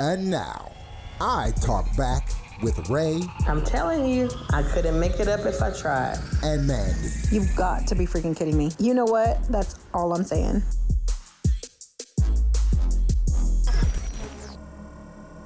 And now, I talk back with Ray I'm telling you, I couldn't make it up if I tried. and Mandy. You've got to be freaking kidding me. You know what? That's all I'm saying.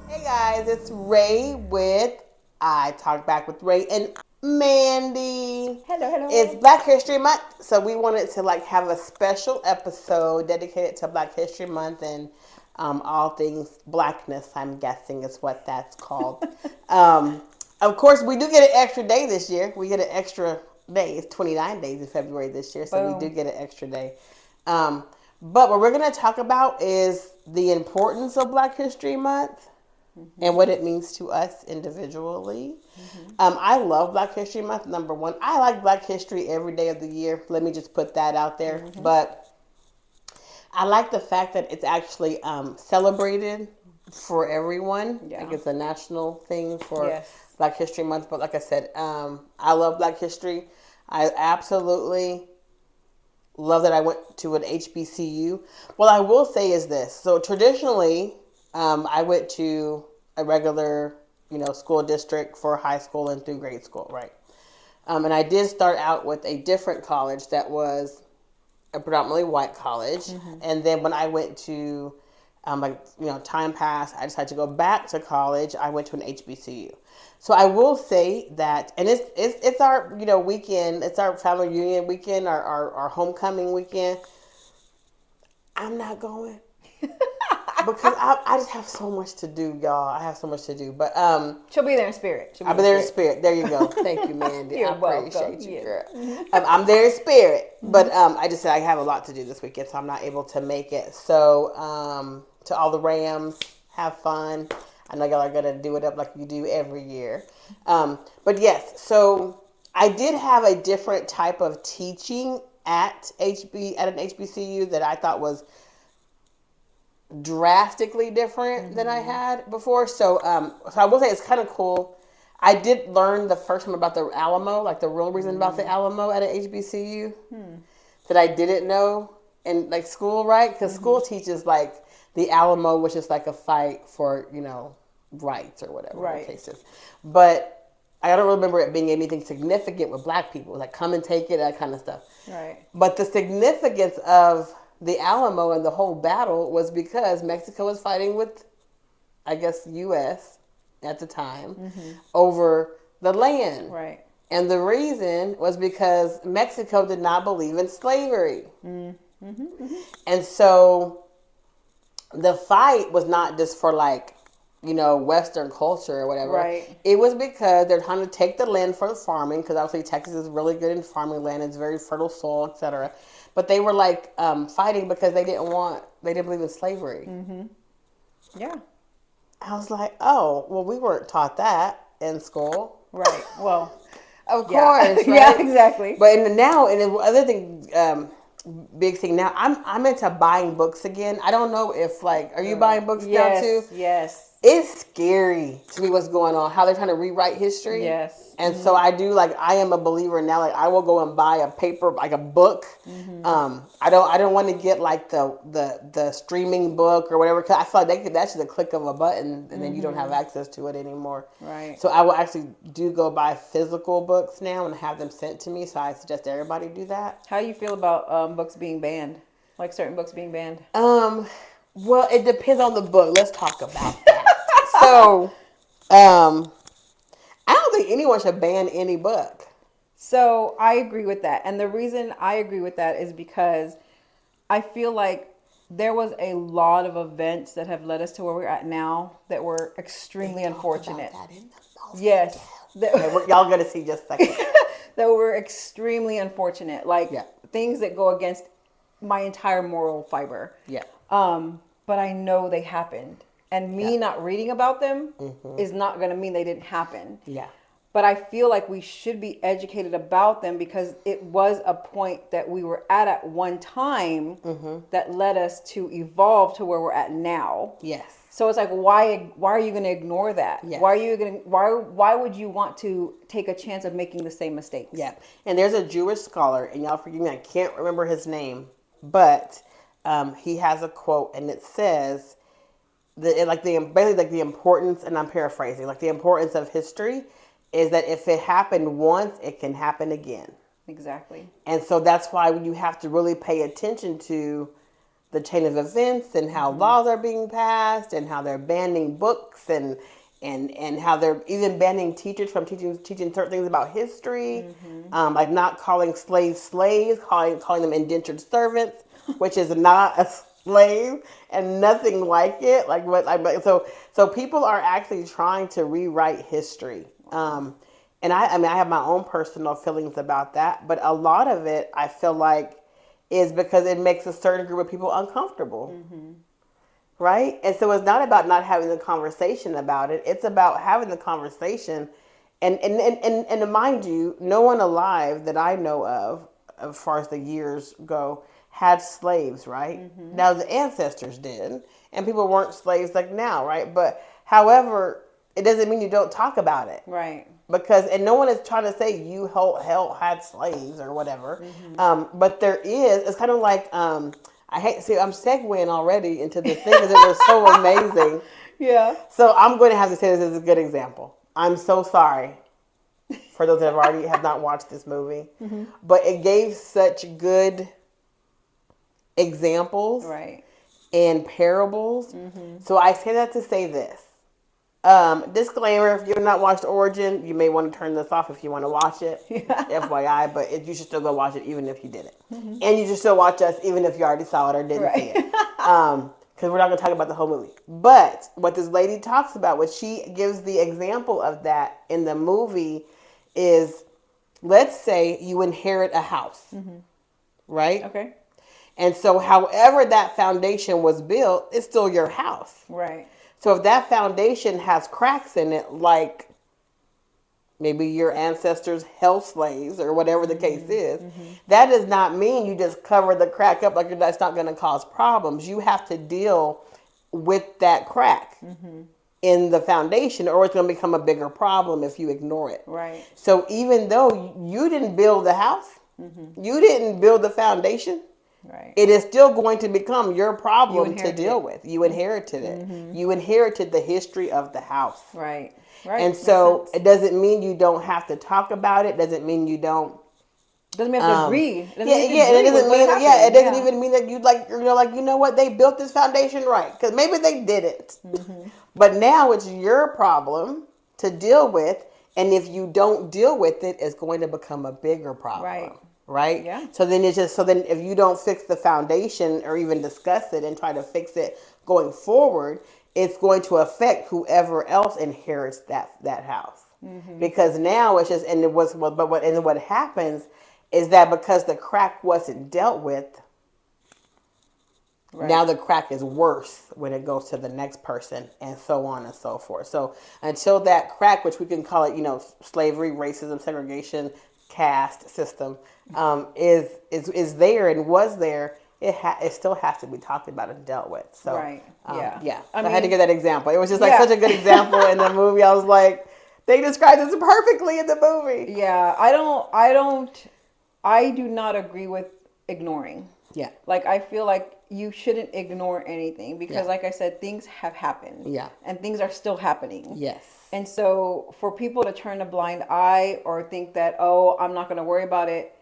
Hey guys, it's Ray with I Talk Back with Ray and Mandy. Hello. It's Black History Month, so we wanted to have a special episode dedicated to Black History Month and all things blackness. I'm guessing is what that's called. Of course, we do get an extra day this year. We get an extra day. It's 29 days in February this year, so we do get an extra day. But what we're going to talk about is the importance of Black History Month. Mm-hmm. And what it means to us individually. Mm-hmm. I love Black History Month, number one. I like Black history every day of the year. Let me just put that out there. Mm-hmm. But I like the fact that it's actually celebrated for everyone. Yeah. Like it's a national thing for Black History Month. But like I said, I love Black history. I absolutely love that I went to an HBCU. What I will say is this. So traditionally, I went to a regular, school district for high school and through grade school, right? And I did start out with a different college that was a predominantly white college. Mm-hmm. And then when I went to, time passed, I decided to go back to college. I went to an HBCU. So I will say that, and it's our, weekend, it's our family reunion weekend, our homecoming weekend. I'm not going. Because I just have so much to do, y'all. I have so much to do. But she'll be there in spirit. I'll be there in spirit. There you go. Thank you, Mandy. You're I appreciate you, girl. Mm-hmm. I'm there in spirit. But I just said I have a lot to do this weekend, so I'm not able to make it. So to all the Rams, have fun. I know y'all are going to do it up like you do every year. But yes, so I did have a different type of teaching at an HBCU that I thought was drastically different than I had before. So I will say it's kind of cool. I did learn the first time about the Alamo, like the real reason about the Alamo at an HBCU that I didn't know in school, right? Because school teaches the Alamo, which is a fight for, rights or whatever the case is. But I don't remember it being anything significant with black people, come and take it, that kind of stuff. Right. But the significance of the Alamo and the whole battle was because Mexico was fighting with, I guess, U.S. at the time over the land. Right. And the reason was because Mexico did not believe in slavery. And so the fight was not just for Western culture or whatever. Right. It was because they're trying to take the land for farming, because obviously Texas is really good in farming land. It's very fertile soil, etc. But they were fighting because they didn't believe in slavery. Mm-hmm. Yeah. I was like, oh, well, we weren't taught that in school. Right. Well, of course. Right? Yeah, exactly. But and the other thing, big thing now, I'm into buying books again. I don't know if are you buying books now too? Yes. It's scary to me what's going on, how they're trying to rewrite history. Yes. And so I do I am a believer now. I will go and buy a paper, a book. I don't want to get the streaming book or whatever, because I feel like that's just a click of a button and then you don't have access to it anymore. Right. So I will actually do go buy physical books now and have them sent to me. So I suggest everybody do that. How do you feel about books being banned? Certain books being banned? Well, it depends on the book. Let's talk about that. So, I don't think anyone should ban any book. So I agree with that. And the reason I agree with that is because I feel like there was a lot of events that have led us to where we're at now that were extremely unfortunate. Yes. Y'all going to see just a second. That were extremely unfortunate. Things that go against my entire moral fiber. Yeah. But I know they happened. And me not reading about them is not going to mean they didn't happen. Yeah. But I feel like we should be educated about them because it was a point that we were at one time that led us to evolve to where we're at now. Yes. So it's why are you going to ignore that? Yes. Why would you want to take a chance of making the same mistakes? Yeah. And there's a Jewish scholar, and y'all forgive me, I can't remember his name, but he has a quote, and it says basically like the importance, and I'm paraphrasing, like the importance of history is that if it happened once, it can happen again. Exactly. And so that's why you have to really pay attention to the chain of events and how laws are being passed and how they're banning books and how they're even banning teachers from teaching certain things about history, like not calling slaves slaves, calling them indentured servants, which is not a slave and nothing like it. Like what so people are actually trying to rewrite history. And I mean I have my own personal feelings about that, but a lot of it I feel like is because it makes a certain group of people uncomfortable. Right? And so it's not about not having the conversation about it. It's about having the conversation. And mind you, no one alive that I know of, as far as the years go, had slaves, right? Now the ancestors did, and people weren't slaves like now, right? But however, it doesn't mean you don't talk about it. Right. Because, and no one is trying to say you hell had slaves or whatever. But there is, it's kind of like, I hate to see, I'm segueing already into this thing because it was so amazing. Yeah. So I'm going to have to say this as a good example. I'm so sorry for those that have not watched this movie, but it gave such good examples Right. and parables. So I say that to say this. Disclaimer, if you've not watched Origin, you may want to turn this off if you want to watch it. FYI, but you should still go watch it even if you didn't. And you should still watch us even if you already saw it or didn't see it. Because we're not going to talk about the whole movie. But what this lady talks about, what she gives the example of that in the movie is, let's say you inherit a house, right? Okay. And so however that foundation was built, it's still your house. Right. So if that foundation has cracks in it, like maybe your ancestors held slaves or whatever the case is, that does not mean you just cover the crack up like that's not going to cause problems. You have to deal with that crack in the foundation, or it's going to become a bigger problem if you ignore it. Right. So even though you didn't build the house, you didn't build the foundation, right, it is still going to become your problem to deal it. with. You inherited it. You inherited the history of the house. Right. Right. And so it doesn't mean you don't have to talk about it. Doesn't mean you don't. Doesn't mean you have to agree. It doesn't even mean that you know what, they built this foundation right, because maybe they didn't. But now it's your problem to deal with, and if you don't deal with it, it's going to become a bigger problem. Right. Right? Yeah. So then if you don't fix the foundation or even discuss it and try to fix it going forward, it's going to affect whoever else inherits that house. Because now it's just, what happens is that because the crack wasn't dealt with, now the crack is worse when it goes to the next person, and so on and so forth. So until that crack, which we can call it, slavery, racism, segregation, caste system, is there and was there, it still has to be talked about and dealt with. So right. So I had to give that example. It was just like such a good example in the movie. I was like, they described this perfectly in the movie. Yeah, I do not agree with ignoring. Yeah. Like, I feel like you shouldn't ignore anything because, like I said, things have happened. Yeah. And things are still happening. Yes. And so for people to turn a blind eye or think that, oh, I'm not going to worry about it,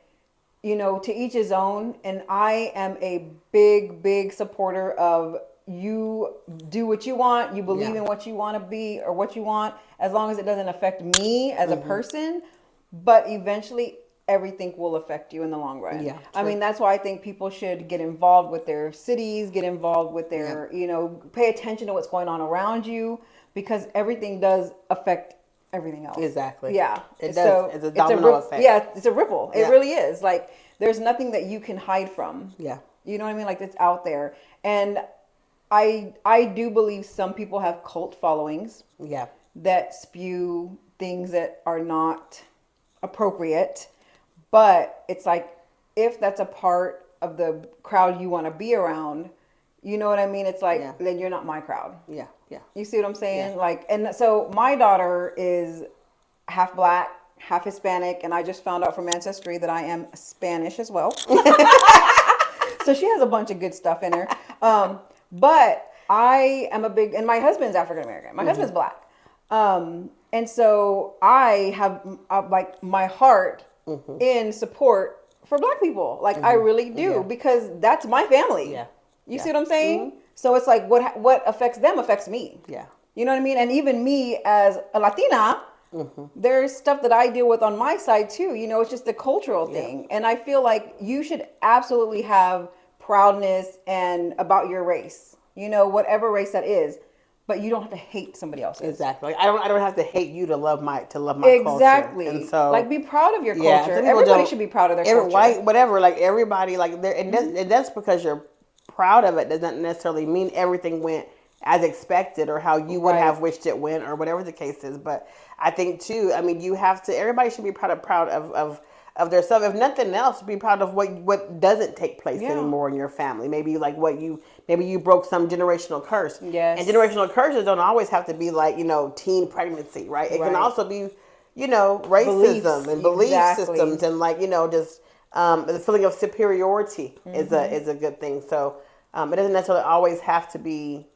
to each his own. And I am a big, big supporter of you do what you want. You believe in what you want to be or what you want, as long as it doesn't affect me as a person. But eventually everything will affect you in the long run. Yeah, I mean, that's why I think people should get involved with their cities, get involved with their, pay attention to what's going on around you, because everything does affect everything else. Exactly. Yeah. It does. So it's a domino effect. Yeah, it's a ripple. It really is. Like, there's nothing that you can hide from. Yeah. You know what I mean? Like, it's out there. And I do believe some people have cult followings. Yeah. That spew things that are not appropriate. But it's like, if that's a part of the crowd you want to be around, you know what I mean? It's like, then you're not my crowd. Yeah, yeah. You see what I'm saying? Yeah. Like, and so my daughter is half black, half Hispanic, and I just found out from Ancestry that I am Spanish as well. So she has a bunch of good stuff in her. But I am and my husband's African American. My husband's black. And so I have like my heart in support for black people. Like I really do because that's my family. Yeah. You see what I'm saying? So it's like what affects them affects me. Yeah. You know what I mean? And even me as a Latina, there's stuff that I deal with on my side too. You know, it's just a cultural thing. And I feel like you should absolutely have proudness and about your race. You know, whatever race that is. But you don't have to hate somebody else's. Exactly. Like, I don't have to hate you to love my exactly. culture. And so, like, be proud of your culture. Everybody should be proud of their culture. White, whatever. Like everybody, like and that's because you're proud of it. Doesn't necessarily mean everything went as expected or how you would have wished it went or whatever the case is. But I think too. I mean, you have to. Everybody should be proud of their self. If nothing else, be proud of what doesn't take place anymore in your family. Maybe like maybe you broke some generational curse. Yes. And generational curses don't always have to be like, teen pregnancy, right? It can also be, racism and belief systems and like, just the feeling of superiority is a good thing. So it doesn't necessarily always have to be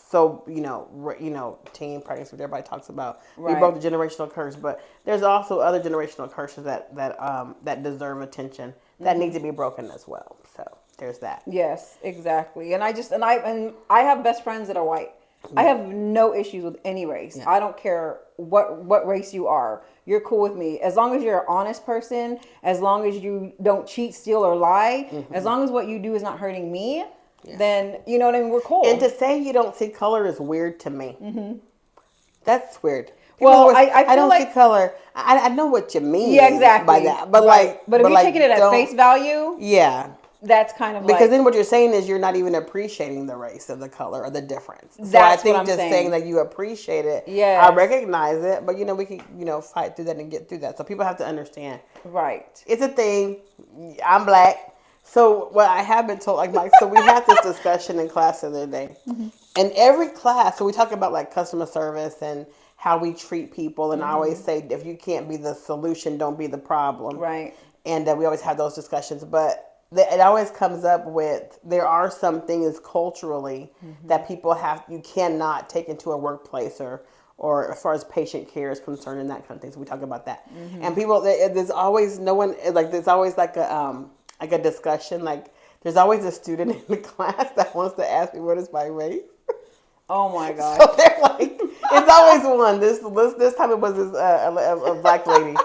so, teen pregnancy, what everybody talks about. We broke the generational curse, but there's also other generational curses that deserve attention that need to be broken as well. So there's that. Yes, exactly. And I have best friends that are white. I have no issues with any race. I don't care what race you are. You're cool with me. As long as you're an honest person, as long as you don't cheat, steal, or lie, as long as what you do is not hurting me, then, you know what I mean? We're cool. And to say you don't see color is weird to me. That's weird. I don't like, see color. I know what you mean by that. But but if you're taking it at face value, that's kind of because then what you're saying is you're not even appreciating the race of the color or the difference. So I think just saying that you appreciate it, I recognize it, but we can fight through that and get through that. So people have to understand. Right. It's a thing. I'm black. So what I have been told, like Mike, so we had this discussion in class the other day, and every class, so we talk about like customer service and how we treat people, and I always say if you can't be the solution, don't be the problem. Right. And we always have those discussions, but it always comes up with there are some things culturally that you cannot take into a workplace or as far as patient care is concerned and that kind of thing. So we talk about that, and people there's always there's always like a discussion. Like there's always a student in the class that wants to ask me what is my race. Oh my God! So they're like, it's always one. This time it was a black lady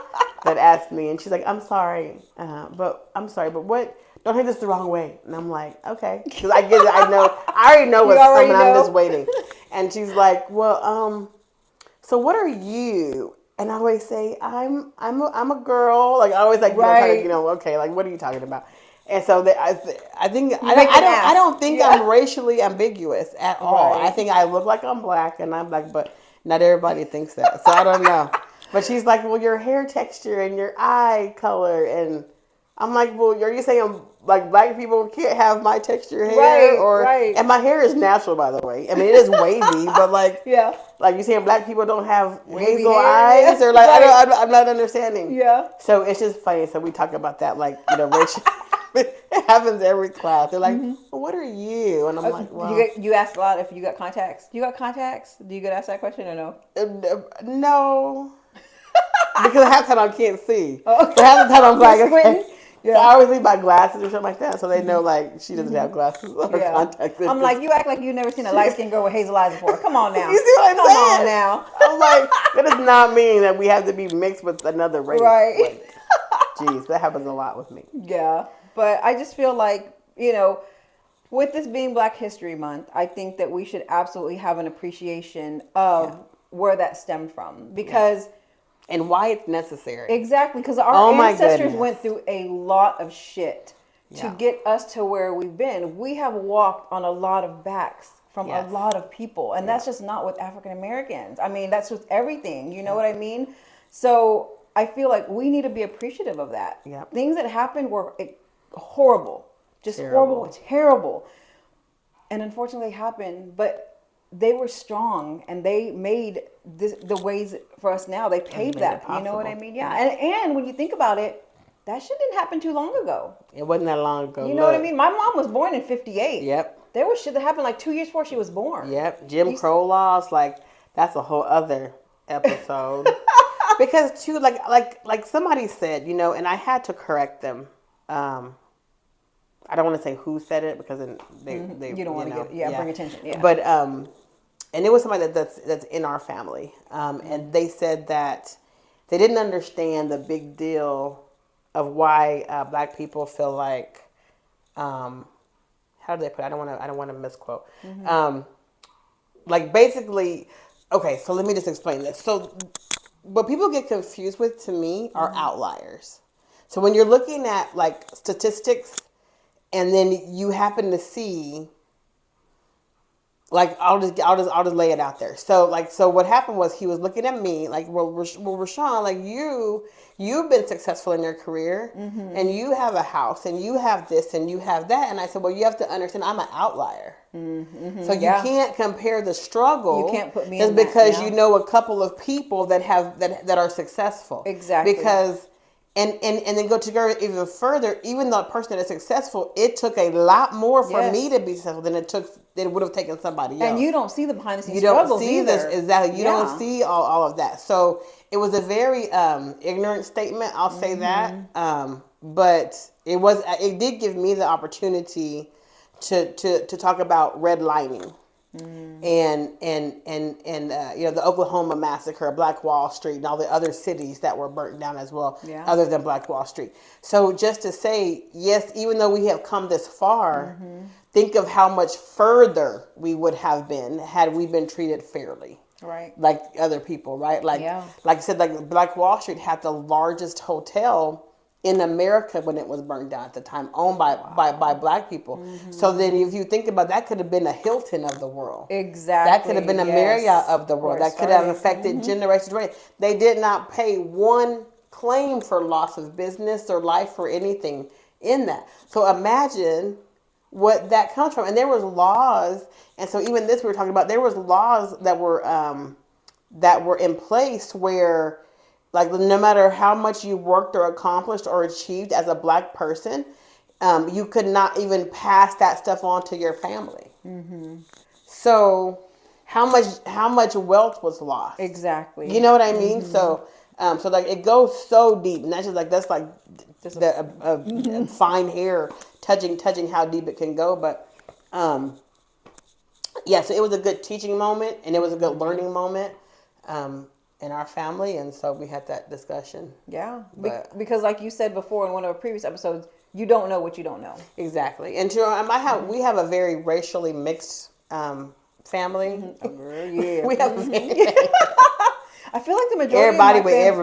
that asked me, and she's like, I'm sorry, but what? Don't take this the wrong way. And I'm like, okay, because I get it. I already know what's coming. I'm just waiting. And she's like, well, so what are you? And I always say, I'm a girl. Like I always like, okay, like what are you talking about? And so I think I don't think I'm racially ambiguous at all. I think I look like I'm black and I'm black, but not everybody thinks that. So I don't know. But she's like, well, your hair texture and your eye color, and I'm like, well, are you saying like black people can't have my texture hair? And my hair is natural, by the way. I mean, it is wavy, but like you saying black people don't have wavy hazel eyes, or like I'm not understanding. Yeah. So it's just funny. So we talk about that, like racial. It happens every class. They're like, well, what are you? And I'm like, well. You ask a lot if you got contacts. You got contacts? Do you get asked that question or no? No. Because half the time I can't see. Oh, okay. Half the time I'm like, okay. Yeah. So I always leave my glasses or something like that, so they know like she doesn't have glasses or contacts. I'm like, you act like you've never seen a light skinned girl with hazel eyes before. Come on now. You see what I'm saying? Come on now. I'm like, that does not mean that we have to be mixed with another race. Right. Like, geez, that happens a lot with me. Yeah. But I just feel like, with this being Black History Month, I think that we should absolutely have an appreciation of where that stemmed from. Because... And why it's necessary. Exactly, because our ancestors went through a lot of shit to get us to where we've been. We have walked on a lot of backs from a lot of people. And that's just not with African Americans. I mean, that's with everything. You know what I mean? So I feel like we need to be appreciative of that. Yep. Things that happened were horrible. Just horrible, terrible. And unfortunately happened, but they were strong and they made the ways for us now. They paved that. You know what I mean? Yeah. And when you think about it, that shit didn't happen too long ago. It wasn't that long ago. You know what I mean? My mom was born in 58. Yep. There was shit that happened like 2 years before she was born. Yep. Jim Crow laws, like, that's a whole other episode. Because too, like somebody said, and I had to correct them. I don't want to say who said it because then they you don't want to bring attention. Yeah. But and it was somebody that's in our family, and they said that they didn't understand the big deal of why Black people feel like, how do they put it? I don't want to misquote. Like basically, okay. So let me just explain this. So what people get confused with, to me, are outliers. So when you're looking at like statistics, and then you happen to see, like, I'll just lay it out there. So what happened was, he was looking at me like, well, Rashawn, like, you've been successful in your career, and you have a house, and you have this, and you have that. And I said, well, you have to understand, I'm an outlier. So you can't compare the struggle. You can't put me just in because that, you know a couple of people that are successful. Exactly. Because and then go to go even further, even the person that is successful, it took a lot more for me to be successful than it would have taken somebody else. And you don't see the behind the scenes you don't struggles see either. this exactly. You don't see all of that. So it was a very ignorant statement. I'll say that. But it did give me the opportunity to talk about redlining. And the Oklahoma massacre, Black Wall Street, and all the other cities that were burnt down as well, other than Black Wall Street. So just to say, yes, even though we have come this far, think of how much further we would have been had we been treated fairly. Right. Like other people, right? Like I said, like Black Wall Street had the largest hotel in America when it was burned down at the time, owned by Black people. So then if you think about that, could have been a Hilton of the world. Exactly. That could have been a Marriott of the world. That could have affected generations. They did not pay one claim for loss of business or life or anything in that. So imagine what that comes from. And there was laws, and so even this we were talking about, there was laws that were in place where, like, no matter how much you worked or accomplished or achieved as a Black person, you could not even pass that stuff on to your family. So how much wealth was lost? Exactly. You know what I mean? So like, it goes so deep, and that's like just a fine hair touching how deep it can go. But so it was a good teaching moment, and it was a good learning moment. In our family, and so we had that discussion. Yeah, because like you said before in one of our previous episodes, you don't know what you don't know. Exactly, and we have a very racially mixed family. We have. I feel like the majority of my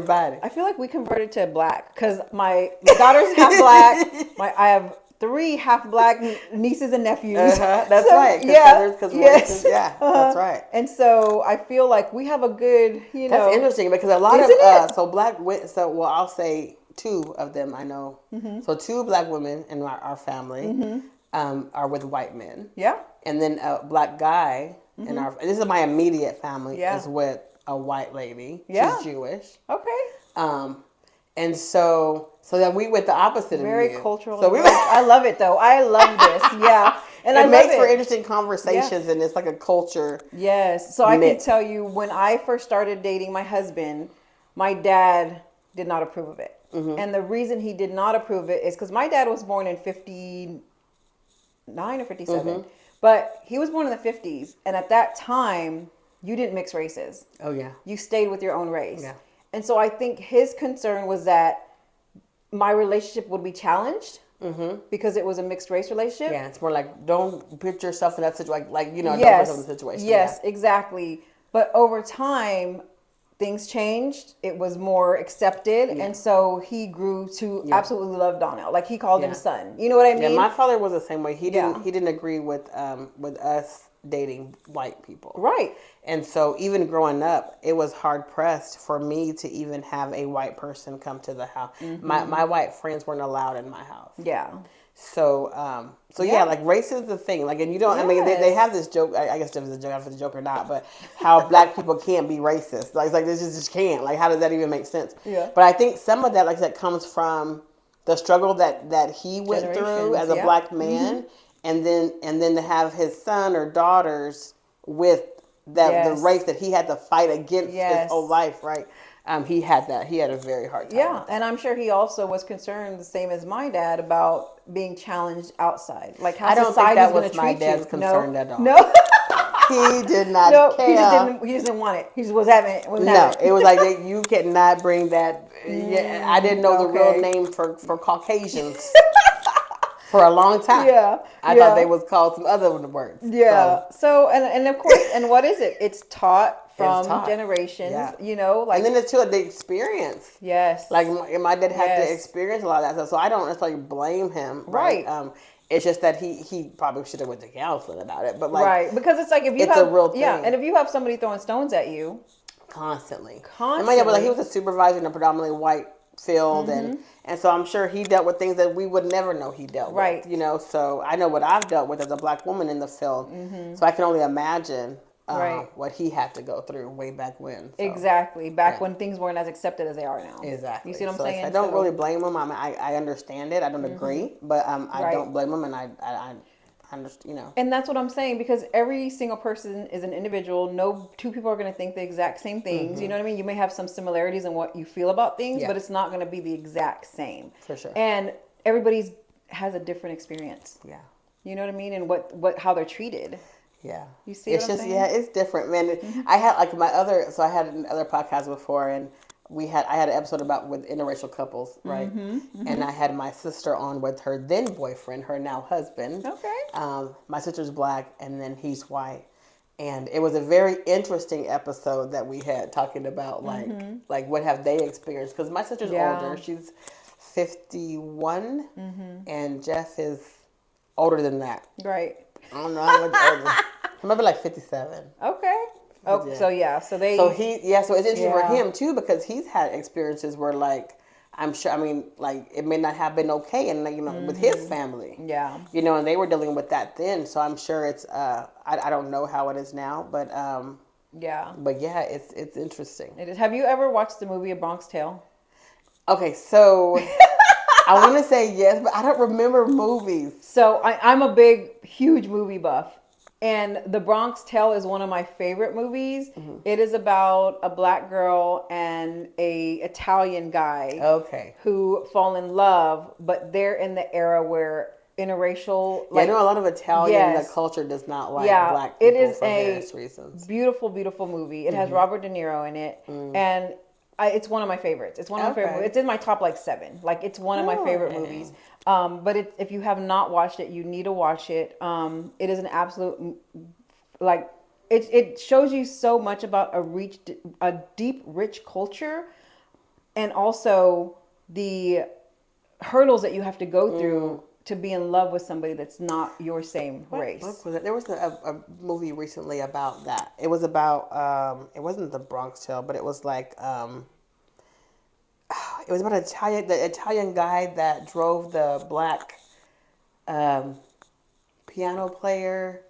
family, I feel like we converted to Black because my daughter's half Black. I have 3 half Black nieces and nephews. That's right. Yes. That's right. And so I feel like we have a good, That's interesting because a lot of I'll say 2 of them I know. So 2 Black women in our family are with white men. Yeah. And then a Black guy in this is my immediate family is with a white lady. Yeah. She's Jewish. Okay. And so then we went the opposite Very of you. Cultural. So I love it though. I love this. Yeah. And it makes for interesting conversations, and it's like a culture. Yes. So mix. I can tell you, when I first started dating my husband, my dad did not approve of it. And the reason he did not approve it is because my dad was born in 59 or 57. But he was born in the 50s. And at that time, you didn't mix races. Oh, yeah. You stayed with your own race. Yeah. And so I think his concern was that my relationship would be challenged because it was a mixed race relationship. Yeah, it's more like, don't put yourself in that situation. Like, don't put yourself in the situation. Yes, exactly. But over time, things changed. It was more accepted. Yeah. And so he grew to absolutely love Donnell. Like, he called him son. You know what I mean? Yeah, my father was the same way. He didn't agree with us dating white people. Right. And so even growing up, it was hard pressed for me to even have a white person come to the house. My white friends weren't allowed in my house. Yeah. So like, race is the thing. Like, and you don't, I mean, they have this joke, I guess if it's a joke, if it's a joke or not, but how Black people can't be racist. Like this just can't. Like, how does that even make sense? Yeah. But I think some of that, like, that comes from the struggle that he went through as a Black man. and then to have his son or daughters with that the race that he had to fight against his whole life, right? He had a very hard time. Yeah, and I'm sure he also was concerned, the same as my dad, about being challenged outside, like how society's going to treat you. I don't think that was my dad's concern at all. No. He did not care. He just didn't want it. He just was having it. It was like you cannot bring that. Yeah, I didn't know the real name for Caucasians for a long time. I thought they was called some other words. So and of course, and what is it? It's taught from generations. You know, like, and then it's too the experience. Yes. Like my dad had to experience a lot of that stuff, so I don't necessarily blame him. Right. It's just that he probably should have went to counseling about it, but like because it's like if you have a real thing. And if you have somebody throwing stones at you constantly. And my dad was like, he was a supervisor in a predominantly white field, and so I'm sure he dealt with things that we would never know he dealt with. You know, so I know what I've dealt with as a black woman in the field, so I can only imagine what he had to go through way back when. So. Exactly. Back when things weren't as accepted as they are now. Exactly. You see what I'm saying? I don't really blame him. I understand it. I don't agree, but I don't blame him, and I understand, you know. And that's what I'm saying, because every single person is an individual. No two people are going to think the exact same things. You know what I mean? You may have some similarities in what you feel about things, but it's not going to be the exact same. For sure. And everybody's has a different experience. Yeah. You know what I mean? And how they're treated. Yeah. You see it's what I'm saying? It's different, man. I had like I had another podcast before, and I had an episode with interracial couples, right? And I had my sister on with her then boyfriend, her now husband. Okay. My sister's black, and then he's white. And it was a very interesting episode that we had talking about like what have they experienced, because my sister's older. She's 51 and Jeff is older than that. Right. I don't know how much older. Maybe like 57. Okay. Oh, so so it's interesting for him too, because he's had experiences where, like, I'm sure, I mean, like, it may not have been okay, and like, you know, with his family. Yeah. You know, and they were dealing with that then, so I'm sure it's I don't know how it is now, but it's interesting. It is. Have you ever watched the movie A Bronx Tale? Okay, so I want to say yes, but I don't remember movies. So I'm a huge movie buff. And The Bronx Tale is one of my favorite movies. It is about a black girl and a Italian guy who fall in love, but they're in the era where interracial. I know a lot of Italian the culture does not like black people for various reasons. Beautiful, beautiful movie. It has Robert De Niro in it, and it's one of my favorites. It's one of my favorite. It's in my top 7. Like, it's one of my favorite movies. But if you have not watched it, you need to watch it. It is an absolute, like, it shows you so much about a deep, rich culture, and also the hurdles that you have to go through to be in love with somebody that's not your same race. What was it? There was a movie recently about that. It was about, it wasn't The Bronx Tale, but it was like, it was about the Italian guy that drove the black piano player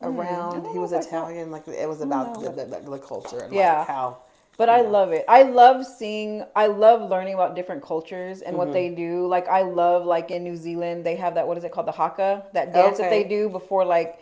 around. He was Italian. Like, it was about the culture and like how. But I love it. I love learning about different cultures and what they do. Like, I love, like, in New Zealand, they have that, what is it called? The haka, that dance that they do before like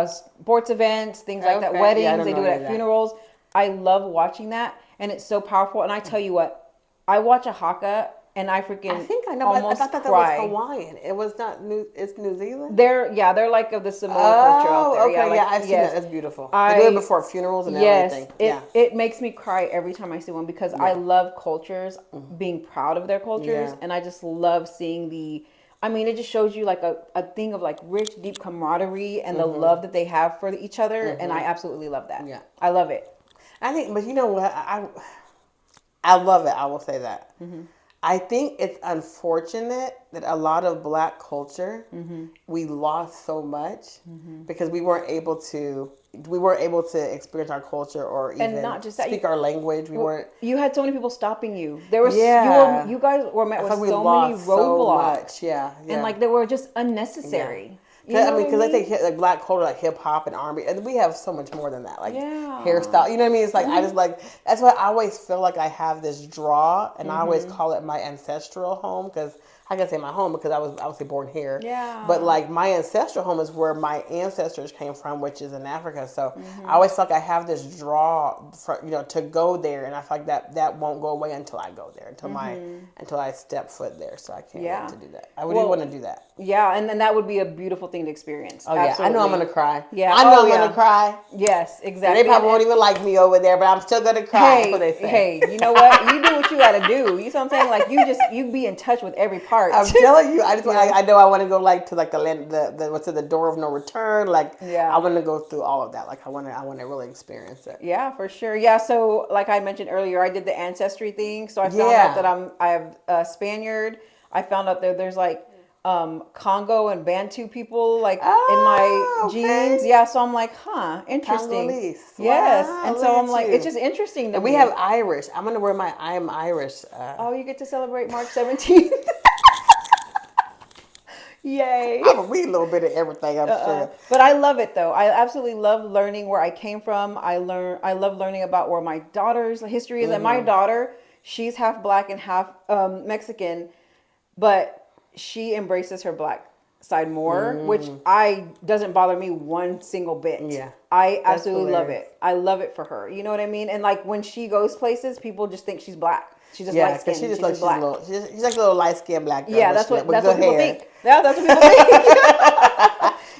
sports events, things like that, weddings. They do it at funerals. I love watching that, and it's so powerful. And I tell you what, I watch a haka and I think I know. I thought that was Hawaiian. It was not It's New Zealand. They're like of the Samoan culture out there. Okay, I've seen that. That's beautiful. They do it before funerals and everything. It makes me cry every time I see one, because I love cultures being proud of their cultures, and I just love seeing it just shows you like a thing of like rich, deep camaraderie and the love that they have for each other, and I absolutely love that. Yeah, I love it. I think, but you know what? I love it. I will say that. I think it's unfortunate that a lot of black culture, we lost so much because we weren't able to experience our culture or even not just speak our language. You had so many people stopping you. There was you guys were met with so many roadblocks. And like they were just unnecessary. Because let's say like black culture, like hip hop and R&B, and we have so much more than that, like hairstyle. You know what I mean? It's like I just like, that's why I always feel like I have this draw, and I always call it my ancestral home, because I can say my home because I was obviously born here. Yeah. But like my ancestral home is where my ancestors came from, which is in Africa. So I always feel like I have this draw for, to go there, and I feel like that won't go away until I go there, until I step foot there. So I can't wait to do that. I would want to do that. Yeah, and then that would be a beautiful thing to experience. Oh yeah, I know I'm gonna cry. Yeah, I know I'm gonna cry. Yes, exactly. And they probably won't even like me over there, but I'm still gonna cry. That's what they say. Hey, you know what? You do what you gotta do. You know what I'm saying? Like you be in touch with every part. I'm telling you, I know I want to go like to like the land, the door of no return. Like I want to go through all of that. Like I want to really experience it. Yeah, for sure. Yeah, so like I mentioned earlier, I did the ancestry thing. So I found out that I have Spaniard. I found out that there's like Congo and Bantu people like in my genes. Yeah, so I'm like, interesting. Congolese. Yes. Wow, and so I'm like, it's just interesting to me. We have Irish. I'm gonna wear my I am Irish. You get to celebrate March 17th. Yay. I'm gonna read a little bit of everything, I'm sure. But I love it though. I absolutely love learning where I came from. I love learning about where my daughter's history is. And my daughter, she's half black and half Mexican, but she embraces her black side more, which doesn't bother me one single bit. Yeah. I absolutely love it. I love it for her. You know what I mean? And like when she goes places, people just think she's black. She's just light skinned. She's like black. She's like a little light skinned black girl. Yeah, that's what people think. Yeah, that's what people think.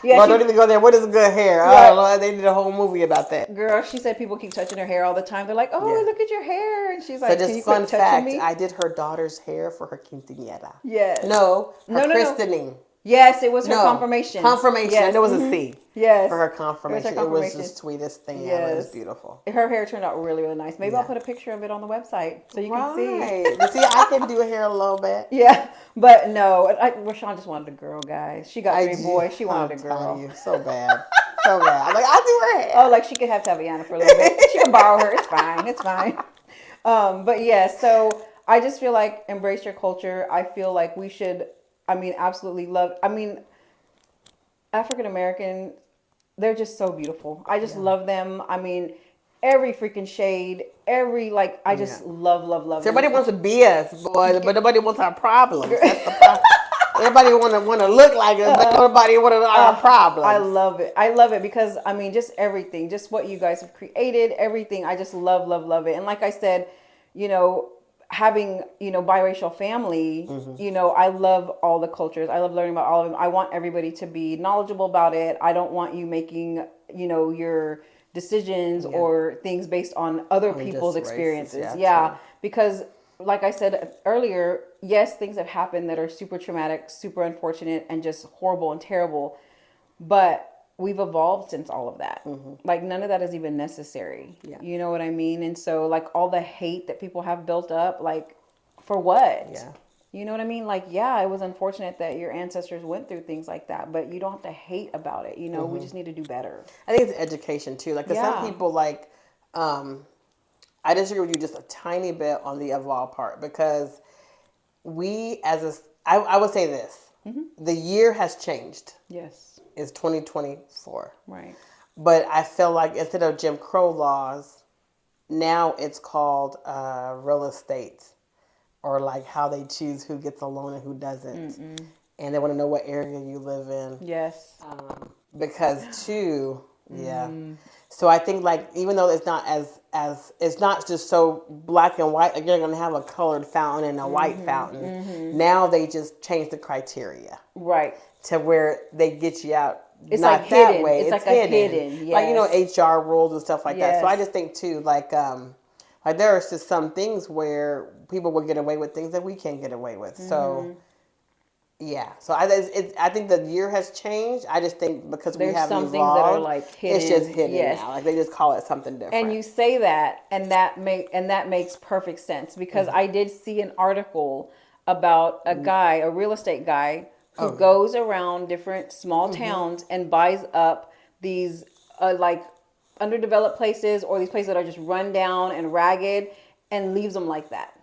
Girl, don't even go there. What is good hair? Right. Oh, Lord, they did a whole movie about that. Girl, she said people keep touching her hair all the time. They're like, look at your hair. And she's like, so just fun fact, I did her daughter's hair for her quinceañera. Yes. No, christening. No. Yes, it was her confirmation. Confirmation. Yes. I know it was a C. Yes. For her confirmation. It was the sweetest thing ever. It was beautiful. Her hair turned out really, really nice. Maybe I'll put a picture of it on the website so you can see. You see, I can do hair a little bit. Yeah, but no, Rashawn just wanted a girl, guys. She got 3 boys. She wanted a girl. You, so bad. So bad. I'm like, I'll do her hair. Oh, like she could have Taviana for a little bit. She can borrow her. It's fine. It's fine. But yeah, so I just feel like embrace your culture. I feel like we should, absolutely love, African American, they're just so beautiful. I just love them. Every freaking shade, I just love so everybody wants to be us, boys, but nobody wants our problems. That's the problem. Everybody want to look like us, but nobody want our problems. I love it. I love it because, just everything, just what you guys have created, everything. I just love, love, love it. And like I said, having, biracial family, I love all the cultures. I love learning about all of them. I want everybody to be knowledgeable about it. I don't want you making, your decisions or things based on other people's experiences. Because like I said earlier, yes, things have happened that are super traumatic, super unfortunate, and just horrible and terrible. But we've evolved since all of that. Like none of that is even necessary. You know what I mean? And so like all the hate that people have built up, like for what? You know what I mean? Like, it was unfortunate that your ancestors went through things like that, but you don't have to hate about it. We just need to do better. I think it's education too. Like, 'cause some people like, I disagree with you just a tiny bit on the evolve part because we I would say this, the year has changed. Yes. It's 2024. Right. But I feel like instead of Jim Crow laws, now it's called real estate, or like how they choose who gets a loan and who doesn't. And they want to know what area you live in. Yes. Because too, So I think like even though it's not as it's not just so black and white, like you're gonna have a colored fountain and a white fountain. Now they just change the criteria. Right. To where they get you out. It's not like that hidden. way. It's like hidden. Yes. Like HR rules and stuff like that. So I just think too, like there are just some things where people will get away with things that we can't get away with. So so I think the year has changed. I just think because we have some evolved, things that are like hidden. It's just hidden now. Like they just call it something different. And you say that, and that makes perfect sense because I did see an article about a guy, a real estate guy, who goes around different small towns and buys up these like underdeveloped places or these places that are just run down and ragged and leaves them like that.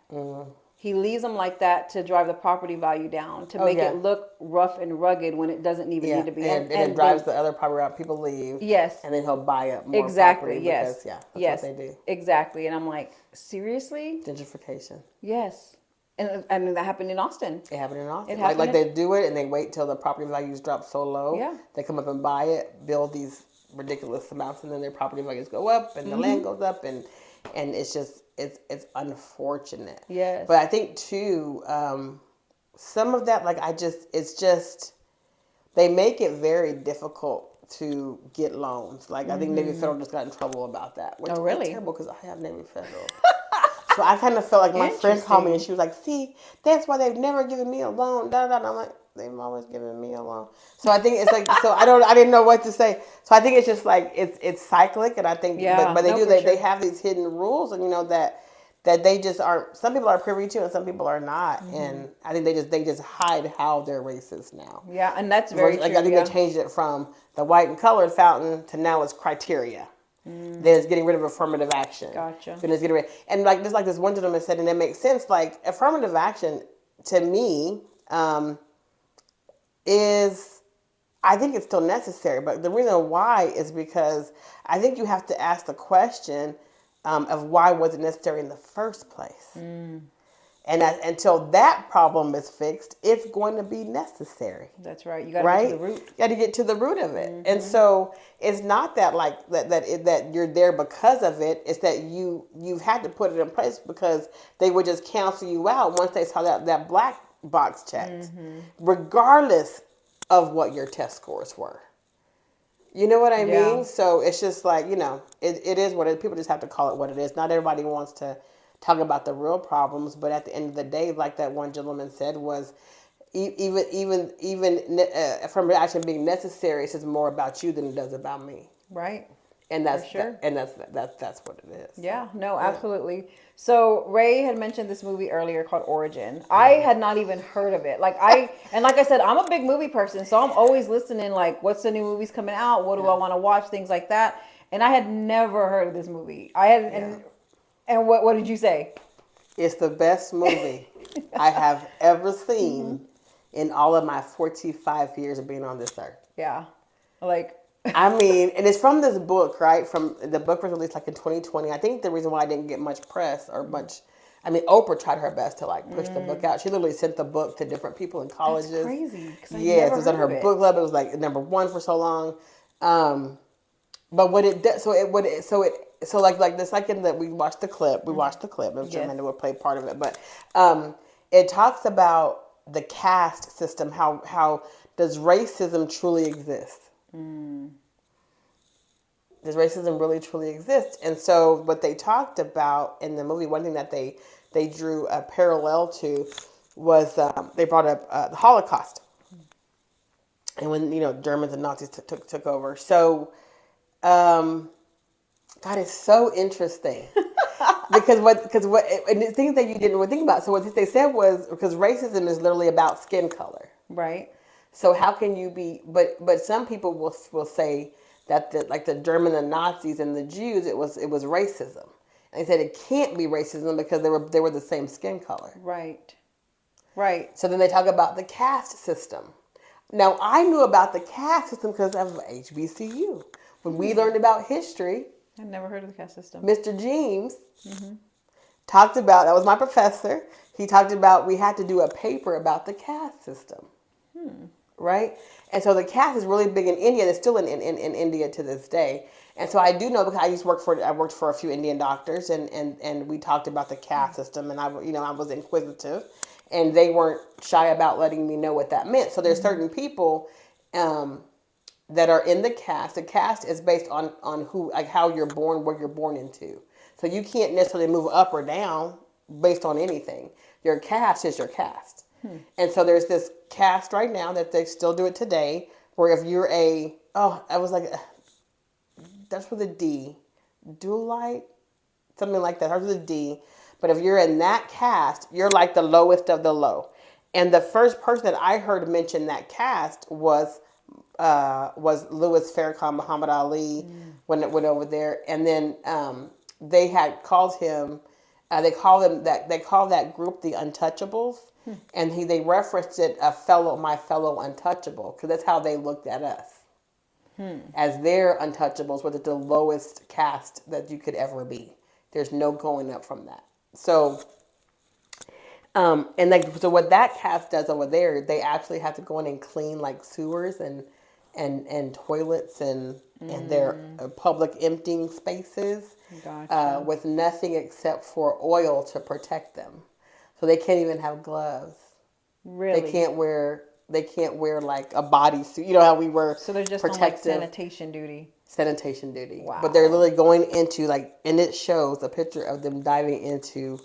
He leaves them like that to drive the property value down, to make it look rough and rugged when it doesn't even need to be. And it drives the other property out. People leave. Yes. And then he'll buy up more property. Because, that's what they do. Exactly. And I'm like, seriously? Gentrification. Yes. And that happened in Austin. It happened in Austin. It Like happened they do it and they wait till the property values drop so low. Yeah. They come up and buy it, build these ridiculous amounts, and then their property values go up and the land goes up, and it's just it's unfortunate. Yes. But I think too, some of that, like it's just they make it very difficult to get loans. Like I think Navy Federal just got in trouble about that, which Oh, really? is terrible because I have Navy Federal. So I kind of felt like my friend called me and she was like, "See, that's why they've never given me a loan." Da, da, da. And I'm like, "They've always given me a loan." So I think it's like, so I didn't know what to say. So I think it's just like it's cyclic, and I think, Yeah, but they no, do for they sure. have these hidden rules, and that they just aren't. Some people are privy to, and some people are not, and I think they just hide how they're racist now. Yeah, and that's very Like true. I think Yeah. they changed it from the white and colored fountain to now it's criteria. Then it's getting rid of affirmative action. Gotcha. Then it's getting rid, and like just like this one gentleman said, and it makes sense. Like affirmative action to me is, I think it's still necessary, but the reason why is because I think you have to ask the question of why was it necessary in the first place. And until that problem is fixed, it's going to be necessary. That's right. You got to get to the root. You got to get to the root of it. And so it's not that like that you're there because of it. It's that you've had to put it in place because they would just cancel you out once they saw that black box checked, regardless of what your test scores were. You know what I Yeah. mean? So it's just like, it is what it is. People just have to call it what it is. Not everybody wants to talk about the real problems, but at the end of the day, like that one gentleman said, was even from action being necessary, it's just more about you than it does about me. Right. And that's For sure. that's what it is. Yeah, no, absolutely. So Ray had mentioned this movie earlier called Origin. I had not even heard of it. Like I said, I'm a big movie person, so I'm always listening. Like, what's the new movies coming out? What do I want to watch? Things like that. And I had never heard of this movie. I had, and what did you say? It's the best movie I have ever seen in all of my 45 years of being on this earth. Yeah, like. I mean, and it's from this book, right? From the book was released like in 2020. I think the reason why I didn't get much press or much, I mean, Oprah tried her best to like push the book out. She literally sent the book to different people in colleges. That's crazy. Yes, it was on her book club. It was like #1 for so long. But what it does, so like the second that we watched the clip, I'm sure Amanda will play part of it, but it talks about the caste system. How does racism truly exist? Does racism really truly exist? And so what they talked about in the movie, one thing that they drew a parallel to was they brought up the Holocaust, and when Germans and Nazis took over. So, God, it's so interesting because and the things that you didn't really think about. So what they said was, because racism is literally about skin color, Right. so how can you be? But some people will say that the German, the Nazis, and the Jews, it was racism. And they said it can't be racism because they were the same skin color. Right. Right. So then they talk about the caste system. Now I knew about the caste system because of HBCU. When we learned about history, I've never heard of the caste system. Mr. James talked about, that was my professor. He talked about we had to do a paper about the caste system. Right? And so the caste is really big in India. It's still in India to this day. And so I do know because I worked for a few Indian doctors, and we talked about the caste system, and I was inquisitive, and they weren't shy about letting me know what that meant. So there's certain people that are in the caste. The caste is based on who, like how you're born, what you're born into. So you can't necessarily move up or down based on anything. Your caste is your caste. And so there's this caste right now that they still do it today, where if you're I was like, that's with a D, Dualite, something like that. Starts with a D. But if you're in that caste, you're like the lowest of the low. And the first person that I heard mention that caste was Louis Farrakhan, Muhammad Ali, when it went over there. And then they had called him. They call that group the Untouchables, and they referenced it my fellow untouchable, because that's how they looked at us, as their untouchables, whether the lowest caste that you could ever be. There's no going up from that. So And like, so what that cast does over there, they actually have to go in and clean like sewers and toilets and their public emptying spaces Gotcha. with nothing except for oil to protect them. So they can't even have gloves. Really? They can't wear like a bodysuit. You know how we were So they're just on like protective sanitation duty. sanitation duty. Wow. But they're literally going into like, and it shows a picture of them diving into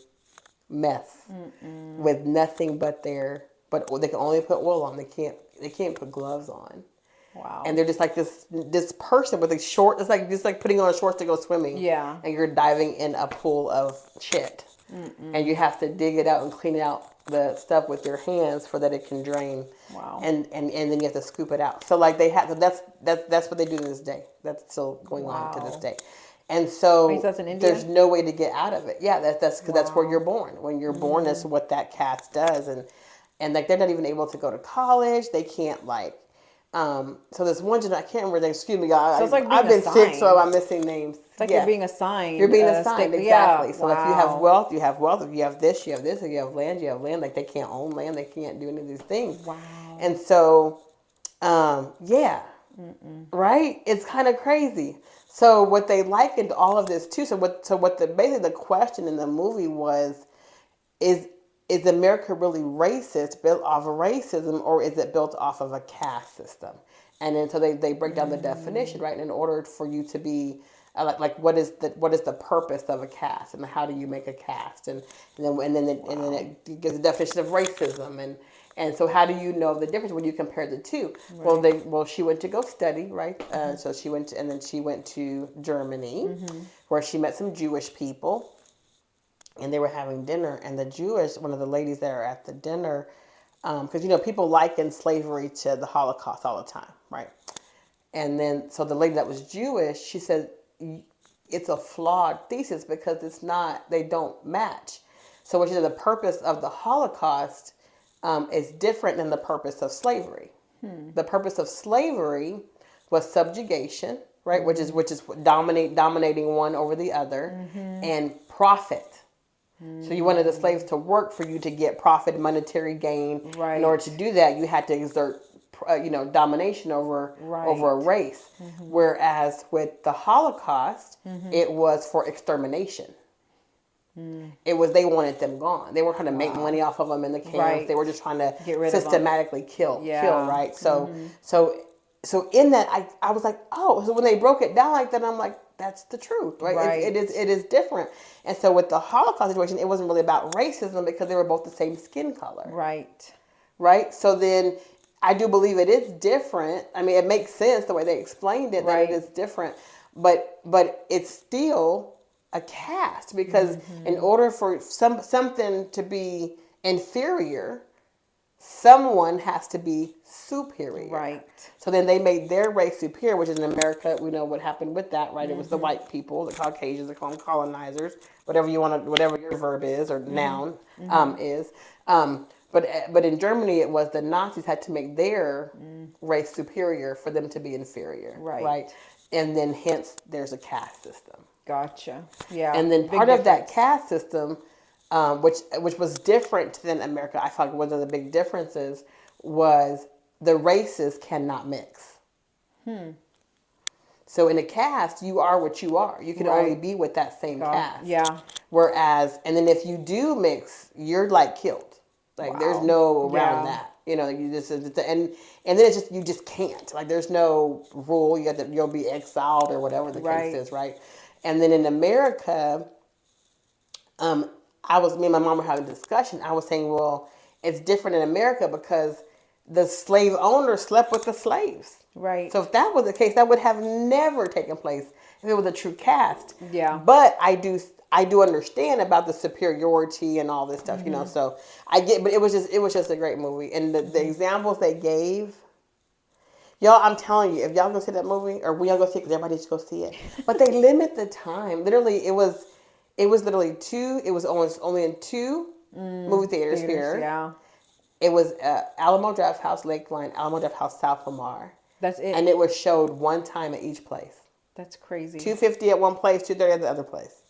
mess with nothing but but they can only put wool on. They can't put gloves on. Wow. And they're just like this person with a short. It's like just like putting on shorts to go swimming. Yeah. And you're diving in a pool of shit, and you have to dig it out and clean out the stuff with your hands so that it can drain. Wow. And then you have to scoop it out. So like they have. So that's what they do to this day. That's still going on to this day. And so Wait, that's in India? there's no way to get out of it. Yeah, that's because that's where you're born. When you're born, that's what that caste does, and like they're not even able to go to college. They can't like. So there's one I can't remember the name. Excuse me, guys. So it's like being I've been assigned. sick, so I'm missing names. It's like you're being assigned. You're being assigned, exactly. So if you have Wow. wealth, you have wealth. If you have this, you have this. If you have land, you have land. Like they can't own land. They can't do any of these things. Wow. And so, yeah, right. It's kind of crazy. So what they likened all of this to. So what basically the question in the movie was, is America really racist, built off of racism, or is it built off of a caste system? And then so they break down the definition, right? And in order for you to be like what is the purpose of a caste, and how do you make a caste, and then it gives a definition of racism, and so how do you know the difference when you compare the two? Right. Well she went to go study, right? So she went to Germany, where she met some Jewish people. And they were having dinner, and one of the ladies that are at the dinner, because people liken slavery to the Holocaust all the time, right? And then so the lady that was Jewish, she said it's a flawed thesis because they don't match. So what she said, the purpose of the Holocaust is different than the purpose of slavery. The purpose of slavery was subjugation, right? Which is dominating one over the other, and profit. So you wanted the slaves to work for you to get profit, monetary gain. Right. In order to do that, you had to exert, domination over a race. Whereas with the Holocaust, it was for extermination. It was they wanted them gone. They were trying to make money off of them in the camps. Right. They were just trying to Get rid systematically of them. kill, right? Mm-hmm. So in that, I was like, oh, so when they broke it down like that, I'm like, that's the truth, right? Right. It is different. And so with the Holocaust situation, it wasn't really about racism because they were both the same skin color. Right? So then I do believe it is different. I mean, it makes sense the way they explained it, that it is different. But it's still a caste because in order for something to be inferior, someone has to be superior. Right. So then they made their race superior, which is in America, we know what happened with that, right? It was the white people, the Caucasians, they call them colonizers, whatever your verb is or noun is. But in Germany, it was the Nazis had to make their race superior for them to be inferior. Right. And then hence there's a caste system. Gotcha. Yeah. And then part of that caste system, which was different than America, I feel like one of the big differences was the races cannot mix. So in a caste, you are what you are. You can only be with that same caste. Yeah. Whereas, and then if you do mix, you're like killed. Like there's no around that. You just and then it's just you just can't. Like there's no rule. You'll be exiled or whatever the case is, right? And then in America, me and my mom were having a discussion. I was saying, well, it's different in America because the slave owner slept with the slaves. Right. So if that was the case, that would have never taken place if it was a true caste. Yeah. But I do understand about the superiority and all this stuff, So I get, but it was just a great movie, and the examples they gave. Y'all, I'm telling you, if y'all go see that movie, or when y'all go see it, because everybody should go see it. But they limit the time. Literally, it was literally two. It was only in two movie theaters here. Yeah. It was Alamo Drafthouse Lakeline, Alamo Drafthouse South Lamar. That's it. And it was showed one time at each place. That's crazy. $250 at one place, $230 at the other place.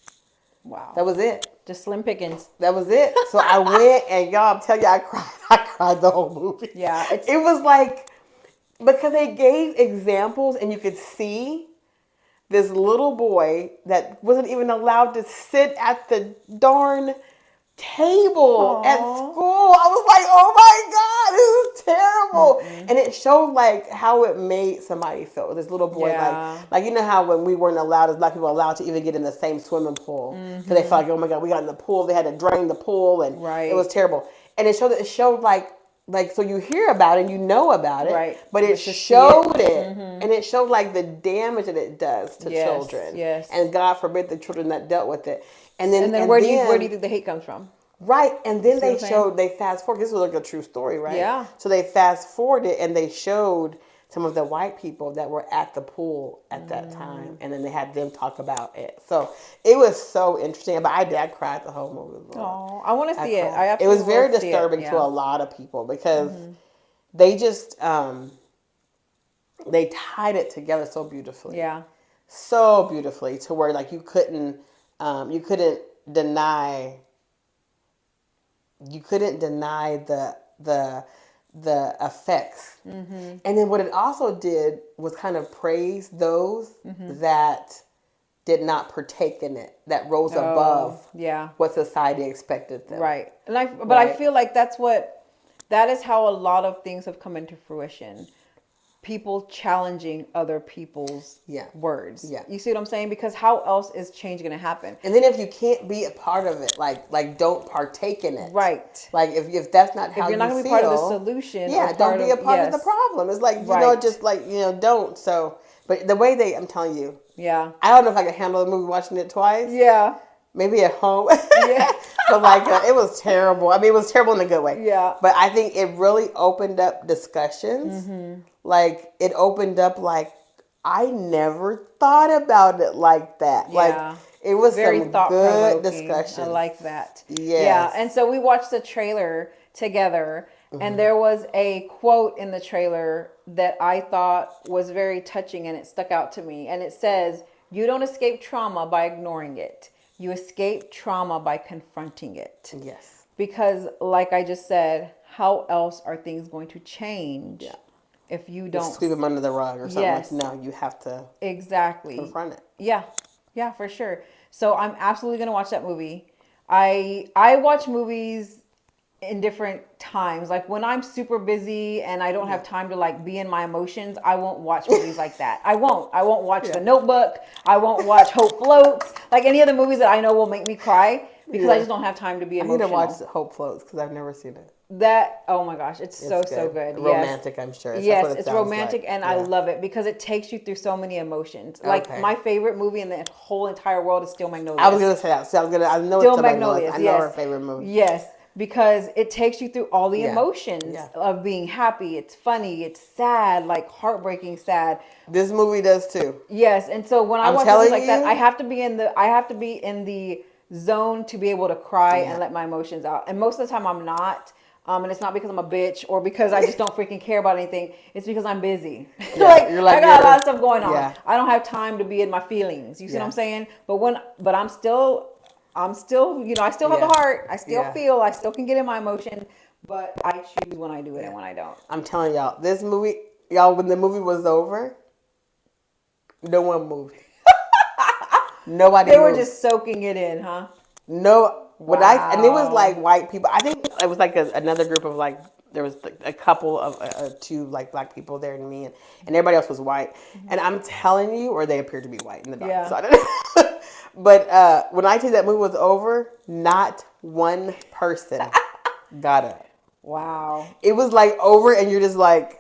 Wow. That was it. Just slim pickings. That was it. So I went, and y'all, I'm telling you, I cried. I cried the whole movie. Yeah. It was like, because they gave examples, and you could see this little boy that wasn't even allowed to sit at the darn table at school. I was like, oh my God, this is terrible. And it showed like how it made somebody feel. This little boy, like you know how when we weren't allowed as black people allowed to even get in the same swimming pool because they felt like, oh my God, we got in the pool. They had to drain the pool, and it was terrible. And it showed like so you hear about it and you know about it, but it showed it. And it showed like the damage that it does to children. Yes. And God forbid the children that dealt with it. And then where do you think the hate comes from? Right. And then they fast forward. This was like a true story, right? Yeah. So they fast forwarded and they showed some of the white people that were at the pool at that time. And then they had them talk about it. So it was so interesting. But I cried the whole movie. Oh, I want to see it. It was very disturbing to a lot of people because they just, they tied it together so beautifully. Yeah. So beautifully to where like you couldn't deny the effects. And then what it also did was kind of praise those that did not partake in it, that rose above what society expected them. Right. And I feel like that is how a lot of things have come into fruition. People challenging other people's words. Yeah. You see what I'm saying? Because how else is change going to happen? And then if you can't be a part of it, like don't partake in it. Right. Like if that's not how you feel. If you're not going to be part of the solution. Yeah, don't be a part of the problem. It's like, just like, don't. So, but the way I'm telling you. Yeah. I don't know if I could handle the movie watching it twice. Yeah. Maybe at home. Yeah. But like, it was terrible. I mean, it was terrible in a good way. Yeah. But I think it really opened up discussions. Like, it opened up, like, I never thought about it like that. Yeah. Like, it was very some good discussion. I like that. Yes. Yeah. And so we watched the trailer together, and there was a quote in the trailer that I thought was very touching, and it stuck out to me. And it says, "You don't escape trauma by ignoring it. You escape trauma by confronting it." Yes. Because, like I just said, how else are things going to change? Yeah. If you don't sweep them under the rug or something. Yes. Like, no, you have to confront it. Yeah. Yeah, for sure. So I'm absolutely going to watch that movie. I watch movies in different times. Like when I'm super busy and I don't have time to like be in my emotions, I won't watch movies like that. I won't watch The Notebook. I won't watch Hope Floats. Like any of the movies that I know will make me cry because I just don't have time to be emotional. I need to watch Hope Floats because I've never seen it. Oh my gosh, it's so good. Romantic, yes. I'm sure. Yes, it's romantic, like. And I love it because it takes you through so many emotions. Like my favorite movie in the whole entire world is Still Magnolias. I was gonna say that. So I know Still Magnolias. I know her favorite movie. Yes, because it takes you through all the emotions of being happy. It's funny. It's sad, like heartbreaking sad. This movie does too. Yes, and so when I watch movies like that, I have to be in the zone to be able to cry and let my emotions out. And most of the time, I'm not. And it's not because I'm a bitch or because I just don't freaking care about anything. It's because I'm busy. Yeah, I got a lot of stuff going on. Yeah. I don't have time to be in my feelings. You see what I'm saying? But I'm still, I still have a heart. I still feel. I still can get in my emotion. But I choose when I do it and when I don't. I'm telling y'all, this movie, when the movie was over, no one moved. Nobody. They were just soaking it in, huh? No. Wow. And it was like white people. I think it was like another group of like, there was a couple of two like black people there and me, and everybody else was white. And I'm telling you, or they appeared to be white in the dark. Yeah. So I don't know. But when I tell you that movie was over, not one person got up. Wow. It was like over, and you're just like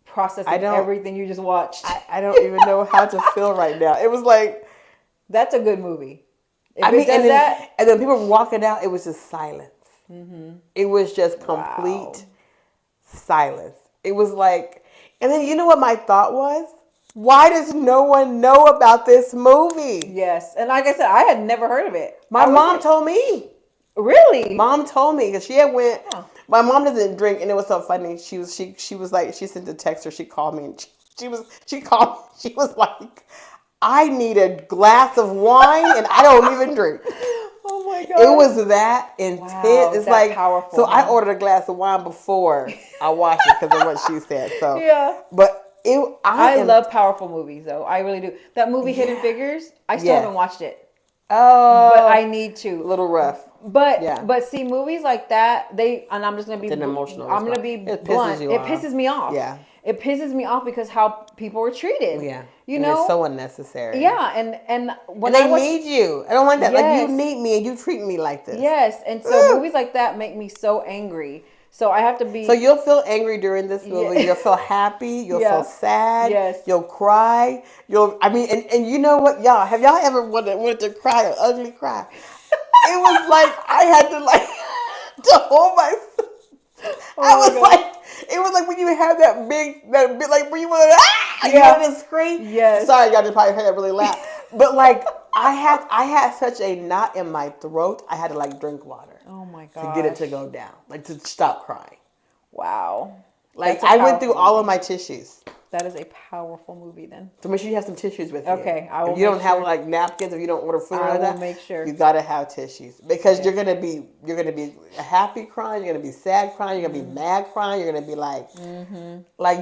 processing everything you just watched. I don't even know how to feel right now. It was like, that's a good movie. And then people were walking out. It was just silence. Mm-hmm. It was just complete silence. It was like, and then you know what my thought was? Why does no one know about this movie? Yes, and like I said, I had never heard of it. My mom told me. Really? Mom told me because she had went. Oh. My mom doesn't drink, and it was so funny. She was like, she sent a text or she called me, and she called me. She was like, I need a glass of wine and I don't even drink. Oh my God. It was that intense. Wow, it's that like powerful. So huh? I ordered a glass of wine before I watched it because of what she said. So Yeah. but I love powerful movies though. I really do. That movie Hidden Yeah. Figures, I still haven't watched it. Oh, But I need to. a little rough. But see, movies like that, and I'm just gonna be It's an emotional I'm gonna response. be It pisses blunt. you It off. pisses me off. Yeah. It pisses me off because how people were treated. Yeah. You And know? it's so unnecessary. Yeah, and when And I they watch, need you. I don't like that. Like Yes. you need me and you treat me like this. yes, and so movies like that make me so angry. So I have to be. So you'll feel angry during this movie. Yeah. You'll feel happy. You'll Yeah. feel sad. Yes. You'll cry. And you know what, y'all? Have y'all ever wanted to cry an ugly cry? It was like I had to to hold myself. I was like, it was like when you have that big like when you want to you want to scream. Yes. Sorry, y'all just probably heard that really loud. But like I had such a knot in my throat. I had to like drink water. Oh my To god. get it to go down, like to stop crying. Wow. Like That's a I went through powerful all movie. of my tissues. That is a powerful movie then. So make sure you have some tissues with you. Okay, I will If you don't make have sure. like napkins, if you don't order food, I like will that, make sure. you gotta have tissues because you're gonna be happy crying, you're gonna be sad crying, you're gonna be mad crying, you're gonna be like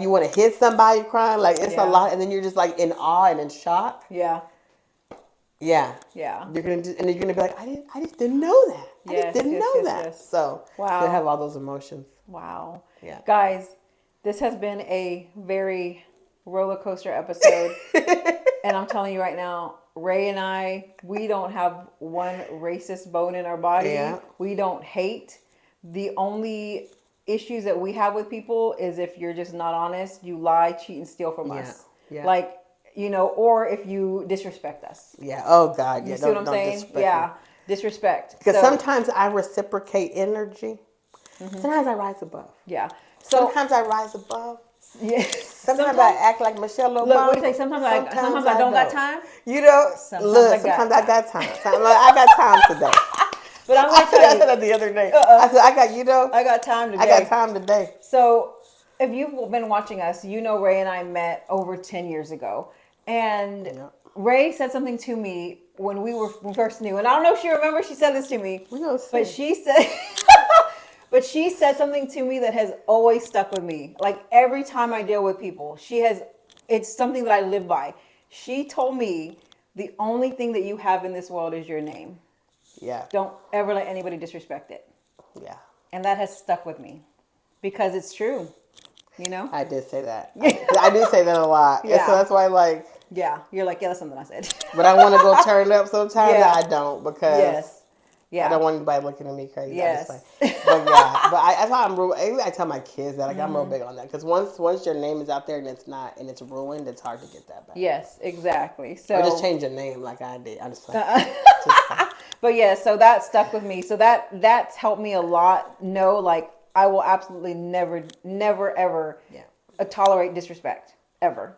you want to hit somebody crying, like it's a lot, and then you're just like in awe and in shock. Yeah. Yeah. Yeah. You're gonna and you're gonna be like, I just didn't know that. I Yes, just didn't yes, know yes, that. yes. So Wow. you'll have all those emotions. Wow. Yeah. Guys, this has been a very roller coaster episode. And I'm telling you right now, Ray and I, we don't have one racist bone in our body. Yeah. We don't hate. The only issues that we have with people is if you're just not honest, you lie, cheat, and steal from us. Yeah. Like, or if you disrespect us. Yeah. Oh God. Yeah. You see what I'm saying? disrespect me. Yeah. Disrespect. Because So, sometimes I reciprocate energy. Sometimes I rise above. yeah. So, Sometimes I rise above. yeah. Sometimes I act like Michelle Obama. Look, what do you say? Sometimes I don't got time. You know, Sometimes sometimes I got time. I got time today. But I'm I going to tell said you, that the other day. I said, I got time today. I got time today. So, if you've been watching us, you know Ray and I met over 10 years ago. And Ray said something to me when we were first new. And I don't know if she remembers she said this to me. But she said... But she said something to me that has always stuck with me. Like every time I deal with people, it's something that I live by. She told me the only thing that you have in this world is your name. Yeah. Don't ever let anybody disrespect it. Yeah. And that has stuck with me because it's true. I did say that. I do say that a lot. Yeah. And so that's why Yeah. You're like, yeah, that's something I said. but I want to go turn up sometimes. Yeah. I don't because Yes. Yeah. I don't want anybody looking at me crazy. Yes. But that's why I'm real. I tell my kids that I'm real big on that because once your name is out there and it's ruined, it's hard to get that back. Yes, exactly. So or just change your name like I did. I'm just like, But yeah, so that stuck with me. So that's helped me a lot. Know like I will absolutely never ever tolerate disrespect ever.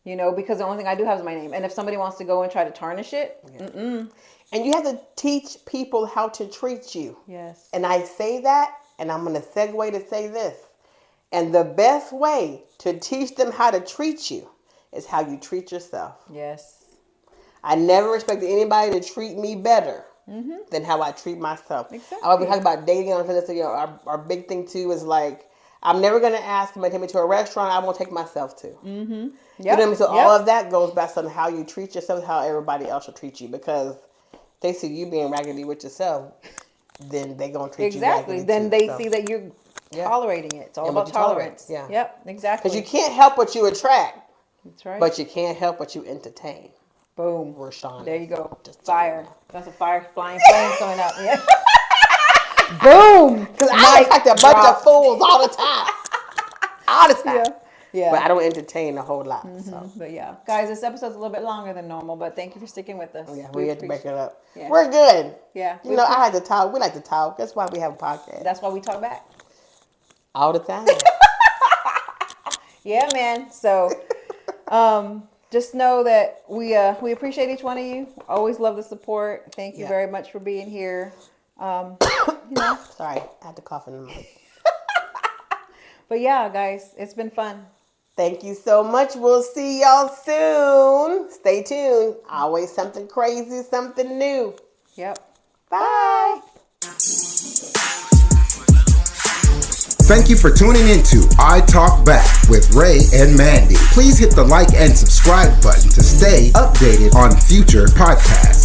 Because the only thing I do have is my name. And if somebody wants to go and try to tarnish it, And you have to teach people how to treat you. Yes. And I say that, and I'm going to segue to say this. And the best way to teach them how to treat you is how you treat yourself. Yes. I never expected anybody to treat me better than how I treat myself. Exactly. I'll be talking about dating on this. Our big thing too is like, I'm never going to ask somebody to take me to a restaurant I won't take myself to. Mm-hmm. You know what I mean? So all of that goes back on how you treat yourself, how everybody else will treat you. Because they see you being raggedy with yourself, then they gonna treat you raggedy Then too, they see that you're tolerating it. It's all about tolerance. Yeah. Yep. Exactly. Because you can't help what you attract. That's right. But you can't help what you entertain. Boom. Rashawn. There you go. Just Fire. That's a fire flying flame coming up. Yeah. Boom. Because I attract a bunch of fools all the time. All the time. Yeah. But I don't entertain a whole lot. So. But yeah, guys, this episode's a little bit longer than normal, but thank you for sticking with us. Yeah, we had to break it up. Yeah. We're good. Yeah. You know, I had to talk. We like to talk. That's why we have a podcast. That's why we talk back. All the time. Yeah, man. So, just know that we appreciate each one of you. Always love the support. Thank you very much for being here. Sorry, I had to cough in the mic. But yeah, guys, it's been fun. Thank you so much. We'll see y'all soon. Stay tuned. Always something crazy, something new. Yep. Bye. Thank you for tuning into I Talk Back with Rae and Mandii. Please hit the like and subscribe button to stay updated on future podcasts.